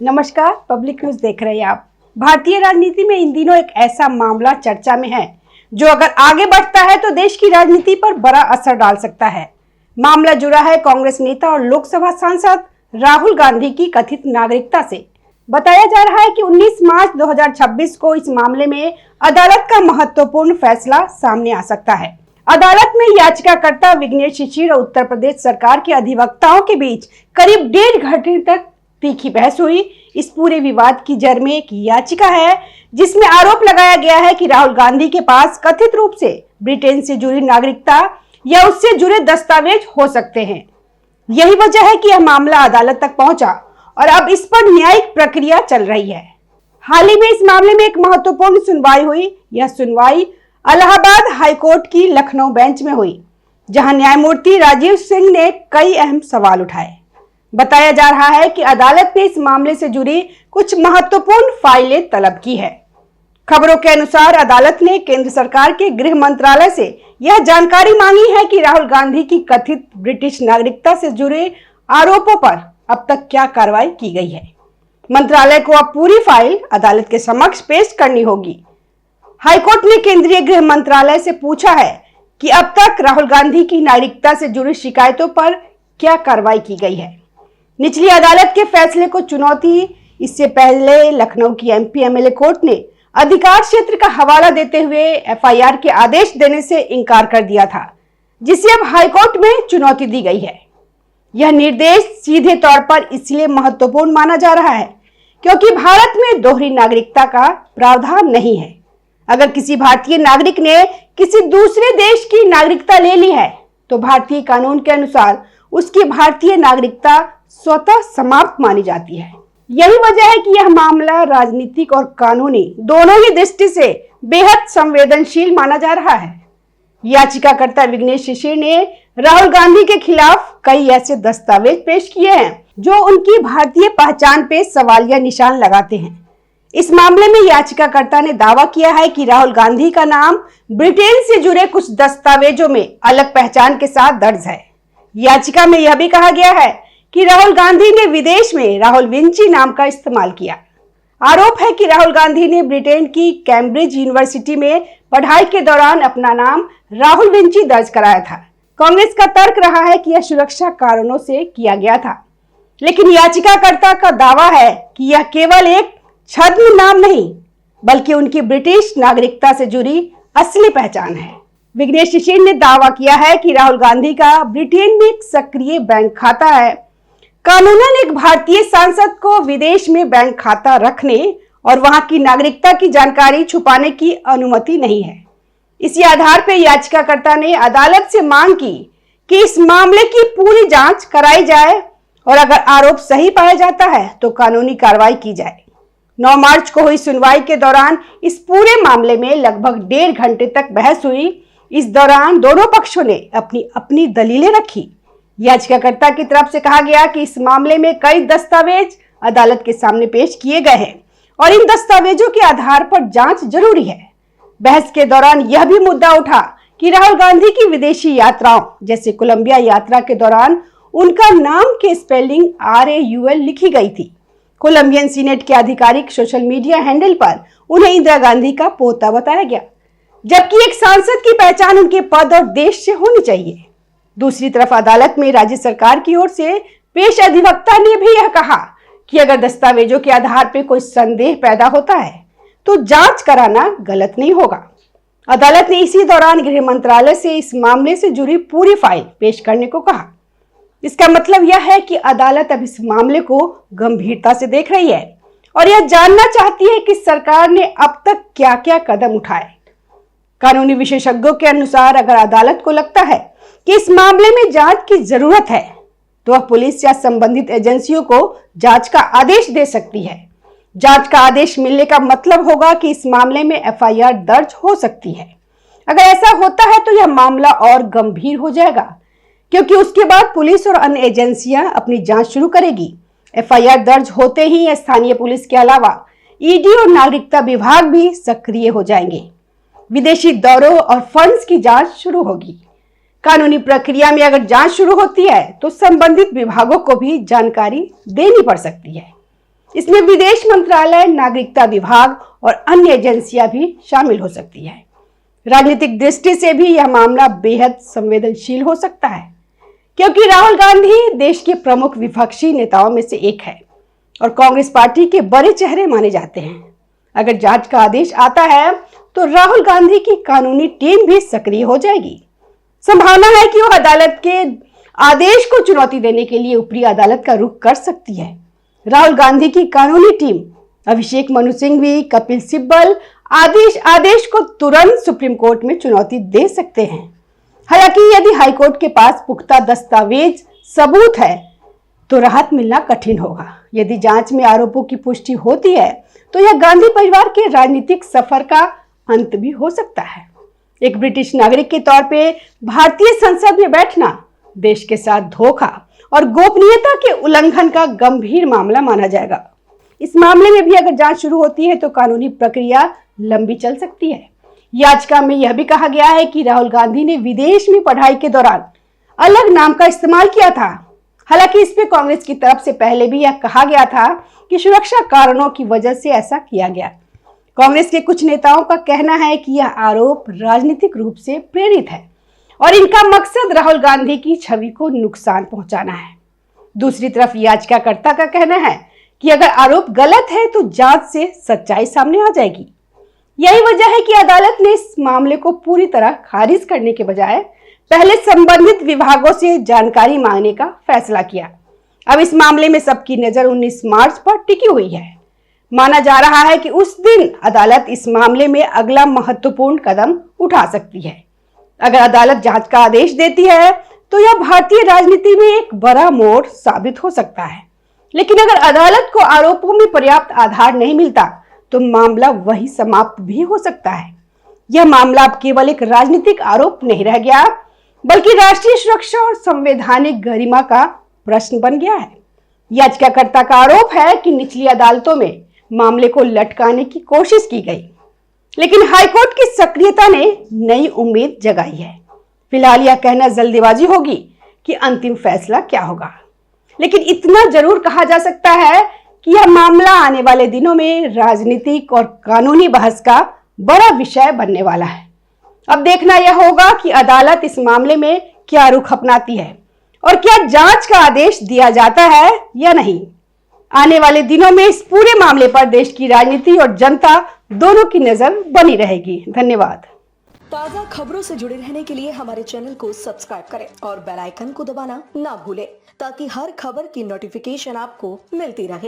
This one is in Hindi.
नमस्कार, पब्लिक न्यूज देख रहे हैं आप। भारतीय राजनीति में इन दिनों एक ऐसा मामला चर्चा में है जो अगर आगे बढ़ता है तो देश की राजनीति पर बड़ा असर डाल सकता है। मामला जुड़ा है कांग्रेस नेता और लोकसभा सांसद राहुल गांधी की कथित नागरिकता से। बताया जा रहा है कि 19 मार्च 2026 को इस मामले में अदालत का महत्वपूर्ण फैसला सामने आ सकता है। अदालत में याचिकाकर्ता विघ्नेश शिशिर और उत्तर प्रदेश सरकार के अधिवक्ताओं के बीच करीब 1.5 घंटे तक तीखी बहस हुई। इस पूरे विवाद की जड़ में एक याचिका है जिसमें आरोप लगाया गया है कि राहुल गांधी के पास कथित रूप से ब्रिटेन से जुड़ी नागरिकता या उससे जुड़े दस्तावेज हो सकते हैं। यही वजह है कि यह मामला अदालत तक पहुंचा और अब इस पर न्यायिक प्रक्रिया चल रही है। हाल ही में इस मामले में एक महत्वपूर्ण सुनवाई हुई। यह सुनवाई इलाहाबाद हाईकोर्ट की लखनऊ बेंच में हुई, जहां न्यायमूर्ति राजीव सिंह ने कई अहम सवाल उठाए। बताया जा रहा है कि अदालत ने इस मामले से जुड़ी कुछ महत्वपूर्ण फाइलें तलब की है। खबरों के अनुसार अदालत ने केंद्र सरकार के गृह मंत्रालय से यह जानकारी मांगी है कि राहुल गांधी की कथित ब्रिटिश नागरिकता से जुड़े आरोपों पर अब तक क्या कार्रवाई की गई है। मंत्रालय को अब पूरी फाइल अदालत के समक्ष पेश करनी होगी। हाईकोर्ट ने केंद्रीय गृह मंत्रालय से पूछा है कि अब तक राहुल गांधी की नागरिकता से जुड़ी शिकायतों पर क्या कार्रवाई की गई है। निचली अदालत के फैसले को चुनौती इससे पहले लखनऊ की एमपी एमएलए कोर्ट ने अधिकार क्षेत्र का हवाला देते हुए एफआईआर के आदेश देने से इनकार कर दिया था, जिसे अब हाईकोर्ट में चुनौती दी गई है। यह निर्देश सीधे तौर पर इसलिए महत्वपूर्ण माना जा रहा है क्योंकि भारत में दोहरी नागरिकता का प्रावधान नहीं है। अगर किसी भारतीय नागरिक ने किसी दूसरे देश की नागरिकता ले ली है तो भारतीय कानून के अनुसार उसकी भारतीय नागरिकता स्वतः समाप्त मानी जाती है। यही वजह है कि यह मामला राजनीतिक और कानूनी दोनों ही दृष्टि से बेहद संवेदनशील माना जा रहा है। याचिकाकर्ता विघ्नेश शिशिर ने राहुल गांधी के खिलाफ कई ऐसे दस्तावेज पेश किए हैं जो उनकी भारतीय पहचान पे सवालिया निशान लगाते हैं। इस मामले में याचिकाकर्ता ने दावा किया है कि राहुल गांधी का नाम ब्रिटेन से जुड़े कुछ दस्तावेजों में अलग पहचान के साथ दर्ज है। याचिका में यह भी कहा गया है कि राहुल गांधी ने विदेश में राहुल विंची नाम का इस्तेमाल किया। आरोप है कि राहुल गांधी ने ब्रिटेन की कैम्ब्रिज यूनिवर्सिटी में पढ़ाई के दौरान अपना नाम राहुल विंची दर्ज कराया था। कांग्रेस का तर्क रहा है कि यह सुरक्षा कारणों से किया गया था, लेकिन याचिकाकर्ता का दावा है कि यह केवल एक छद्म नाम नहीं बल्कि उनकी ब्रिटिश नागरिकता से जुड़ी असली पहचान है। विघ्नेश शिशिर ने दावा किया है कि राहुल गांधी का ब्रिटेन में एक सक्रिय बैंक खाता है। कानूनन एक भारतीय सांसद को विदेश में बैंक खाता रखने और वहां की नागरिकता की जानकारी छुपाने की अनुमति नहीं है। इसी आधार पर याचिकाकर्ता ने अदालत से मांग की कि इस मामले की पूरी जांच कराई जाए और अगर आरोप सही पाया जाता है तो कानूनी कार्रवाई की जाए। 9 मार्च को हुई सुनवाई के दौरान इस पूरे मामले में लगभग 1.5 घंटे तक बहस हुई। इस दौरान दोनों पक्षों ने अपनी अपनी दलीलें रखी। याचिकाकर्ता की तरफ से कहा गया कि इस मामले में कई दस्तावेज अदालत के सामने पेश किए गए हैं और इन दस्तावेजों के आधार पर जांच जरूरी है। बहस के दौरान यह भी मुद्दा उठा कि राहुल गांधी की विदेशी यात्राओं जैसे कोलंबिया यात्रा के दौरान उनका नाम के स्पेलिंग RAUL लिखी गई थी। कोलंबियन सीनेट के आधिकारिक सोशल मीडिया हैंडल पर उन्हें इंदिरा गांधी का पोता बताया गया, जबकि एक सांसद की पहचान उनके पद और देश से होनी चाहिए। दूसरी तरफ अदालत में राज्य सरकार की ओर से पेश अधिवक्ता ने भी यह कहा कि अगर दस्तावेजों के आधार पर कोई संदेह पैदा होता है तो जांच कराना गलत नहीं होगा। अदालत ने इसी दौरान गृह मंत्रालय से इस मामले से जुड़ी पूरी फाइल पेश करने को कहा। इसका मतलब यह है कि अदालत अब इस मामले को गंभीरता से देख रही है और यह जानना चाहती है कि सरकार ने अब तक क्या क्या कदम उठाए। कानूनी विशेषज्ञों के अनुसार अगर अदालत को लगता है कि इस मामले में जांच की जरूरत है तो वह पुलिस या संबंधित एजेंसियों को जांच का आदेश दे सकती है। जांच का आदेश मिलने का मतलब होगा कि इस मामले में एफआईआर दर्ज हो सकती है। अगर ऐसा होता है तो यह मामला और गंभीर हो जाएगा, क्योंकि उसके बाद पुलिस और अन्य एजेंसियां अपनी जांच शुरू करेगी। एफआईआर दर्ज होते ही स्थानीय पुलिस के अलावा ईडी और नागरिकता विभाग भी सक्रिय हो जाएंगे। विदेशी दौरों और फंड्स की जांच शुरू होगी। कानूनी प्रक्रिया में अगर जांच शुरू होती है तो संबंधित विभागों को भी जानकारी देनी पड़ सकती है। इसमें विदेश मंत्रालय, नागरिकता विभाग और अन्य एजेंसियां भी शामिल हो सकती है। राजनीतिक दृष्टि से भी यह मामला बेहद संवेदनशील हो सकता है, क्योंकि राहुल गांधी देश के प्रमुख विपक्षी नेताओं में से एक है और कांग्रेस पार्टी के बड़े चेहरे माने जाते हैं। अगर जांच का आदेश आता है तो राहुल गांधी की कानूनी टीम भी सक्रिय हो जाएगी। संभावना है कि वह अदालत के आदेश को चुनौती देने के लिए ऊपरी अदालत का रुख कर सकती है। राहुल गांधी की कानूनी टीम अभिषेक मनु सिंघवी, कपिल सिब्बल आदेश को तुरंत सुप्रीम कोर्ट में चुनौती दे सकते हैं। हालांकि यदि हाईकोर्ट के पास पुख्ता दस्तावेज सबूत है तो राहत मिलना कठिन होगा। यदि जांच में आरोपों की पुष्टि होती है तो यह गांधी परिवार के राजनीतिक सफर का अंत भी हो सकता है। एक ब्रिटिश नागरिक के तौर पे भारतीय संसद में बैठना देश के साथ धोखा और गोपनीयता के उल्लंघन का गंभीर मामला माना जाएगा। इस मामले में भी अगर जांच शुरू होती है तो कानूनी प्रक्रिया लंबी चल सकती है। याचिका में यह भी कहा गया है कि राहुल गांधी ने विदेश में पढ़ाई के दौरान अलग नाम का इस्तेमाल किया था। हालांकि इस पे कांग्रेस की तरफ से पहले भी यह कहा गया था कि सुरक्षा कारणों की वजह से ऐसा किया गया। कांग्रेस के कुछ नेताओं का कहना है कि यह आरोप राजनीतिक रूप से प्रेरित है और इनका मकसद राहुल गांधी की छवि को नुकसान पहुंचाना है। दूसरी तरफ याचिकाकर्ता का कहना है कि अगर आरोप गलत है तो जांच से सच्चाई सामने आ जाएगी। यही वजह है कि अदालत ने इस मामले को पूरी तरह खारिज करने के बजाय पहले संबंधित विभागों से जानकारी मांगने का फैसला किया। अब इस मामले में सबकी नजर 19 मार्च पर टिकी हुई है। माना जा रहा है कि उस दिन अदालत इस मामले में अगला महत्वपूर्ण कदम उठा सकती है। अगर अदालत जांच का आदेश देती है तो यह भारतीय राजनीति में एक बड़ा मोड़ साबित हो सकता है। लेकिन अगर अदालत को आरोपों में पर्याप्त आधार नहीं मिलता तो मामला वही समाप्त भी हो सकता है। यह मामला अब केवल एक राजनीतिक आरोप नहीं रह गया, बल्कि राष्ट्रीय सुरक्षा और संवैधानिक गरिमा का प्रश्न बन गया है। याचिकाकर्ता का आरोप है कि निचली अदालतों में मामले को लटकाने की कोशिश की गई, लेकिन हाईकोर्ट की सक्रियता ने नई उम्मीद जगाई है। फिलहाल यह कहना जल्दबाजी होगी कि अंतिम फैसला क्या होगा, लेकिन इतना जरूर कहा जा सकता है कि यह मामला आने वाले दिनों में राजनीतिक और कानूनी बहस का बड़ा विषय बनने वाला है। अब देखना यह होगा कि अदालत इस मामले में क्या रुख अपनाती है और क्या जांच का आदेश दिया जाता है या नहीं। आने वाले दिनों में इस पूरे मामले पर देश की राजनीति और जनता दोनों की नजर बनी रहेगी। धन्यवाद। ताज़ा खबरों से जुड़े रहने के लिए हमारे चैनल को सब्सक्राइब करें और बेल आइकन को दबाना ना भूलें, ताकि हर खबर की नोटिफिकेशन आपको मिलती रहे।